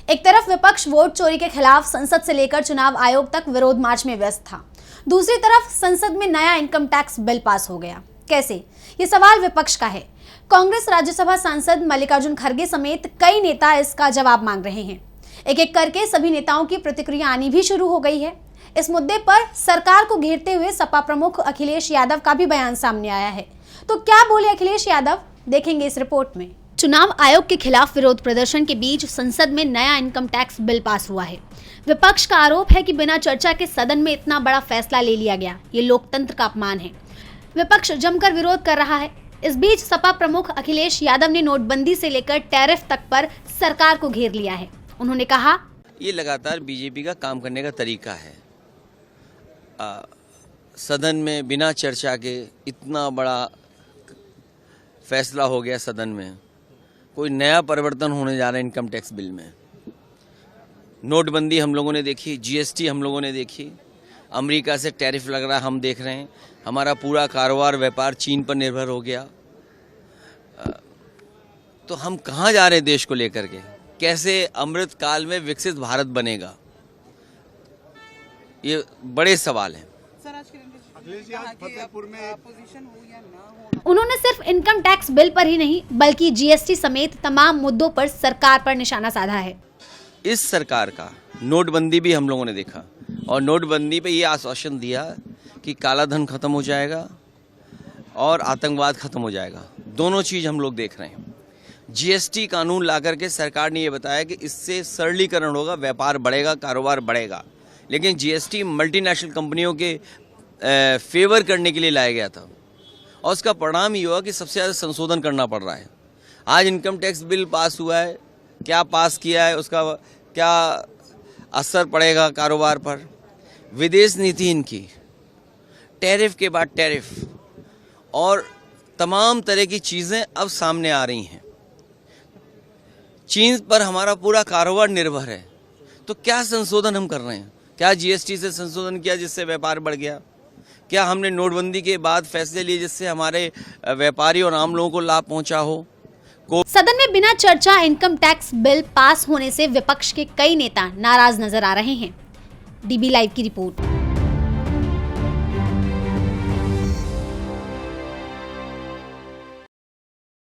एक तरफ विपक्ष वोट चोरी के खिलाफ संसद से लेकर चुनाव आयोग तक विरोध मार्च में व्यस्त था, दूसरी तरफ संसद में नया इनकम टैक्स बिल पास हो गया। कैसे? ये सवाल विपक्ष का है। कांग्रेस राज्यसभा सांसद मल्लिकार्जुन खड़गे समेत कई नेता इसका जवाब मांग रहे हैं। एक एक करके सभी नेताओं की प्रतिक्रिया आनी भी शुरू हो गई है। इस मुद्दे पर सरकार को घेरते हुए सपा प्रमुख अखिलेश यादव का भी बयान सामने आया है। तो क्या बोले अखिलेश यादव, देखेंगे इस रिपोर्ट में। चुनाव आयोग के खिलाफ विरोध प्रदर्शन के बीच संसद में नया इनकम टैक्स बिल पास हुआ है। विपक्ष का आरोप है कि बिना चर्चा के सदन में इतना बड़ा फैसला ले लिया गया, ये लोकतंत्र का अपमान है। विपक्ष जमकर विरोध कर रहा है। इस बीच सपा प्रमुख अखिलेश यादव ने नोटबंदी से लेकर टैरिफ तक पर सरकार को घेर लिया है। उन्होंने कहा, ये लगातार बीजेपी का काम करने का तरीका है। सदन में बिना चर्चा के इतना बड़ा फैसला हो गया। सदन में कोई नया परिवर्तन होने जा रहा है इनकम टैक्स बिल में। नोटबंदी हम लोगों ने देखी, जीएसटी हम लोगों ने देखी, अमेरिका से टैरिफ लग रहा है हम देख रहे हैं। हमारा पूरा कारोबार व्यापार चीन पर निर्भर हो गया। तो हम कहाँ जा रहे हैं देश को लेकर के? कैसे अमृत काल में विकसित भारत बनेगा? ये बड़े सवाल हैं। उन्होंने सिर्फ इनकम टैक्स बिल पर ही नहीं बल्कि जीएसटी समेत तमाम मुद्दों पर सरकार पर निशाना साधा है। इस सरकार का नोटबंदी भी हम लोगों ने देखा और नोटबंदी पे ये आश्वासन दिया कि काला धन खत्म हो जाएगा और आतंकवाद खत्म हो जाएगा। दोनों चीज हम लोग देख रहे हैं। जीएसटी कानून ला करके सरकार ने ये बताया कि इससे सरलीकरण होगा, व्यापार बढ़ेगा, कारोबार बढ़ेगा। लेकिन जीएसटी मल्टीनेशनल कंपनियों के फेवर करने के लिए लाया गया था और उसका परिणाम ये हुआ कि सबसे ज़्यादा संशोधन करना पड़ रहा है। आज इनकम टैक्स बिल पास हुआ है, क्या पास किया है, उसका क्या असर पड़ेगा कारोबार पर? विदेश नीति इनकी, टैरिफ के बाद टैरिफ और तमाम तरह की चीज़ें अब सामने आ रही हैं। चीन पर हमारा पूरा कारोबार निर्भर है। तो क्या संशोधन हम कर रहे हैं? क्या जीएसटी से संशोधन किया जिससे व्यापार बढ़ गया? क्या हमने नोटबंदी के बाद फैसले लिए जिससे हमारे व्यापारी और आम लोगों को लाभ पहुंचा हो? सदन में बिना चर्चा इनकम टैक्स बिल पास होने से विपक्ष के कई नेता नाराज नजर आ रहे हैं। डीबी लाइव की रिपोर्ट।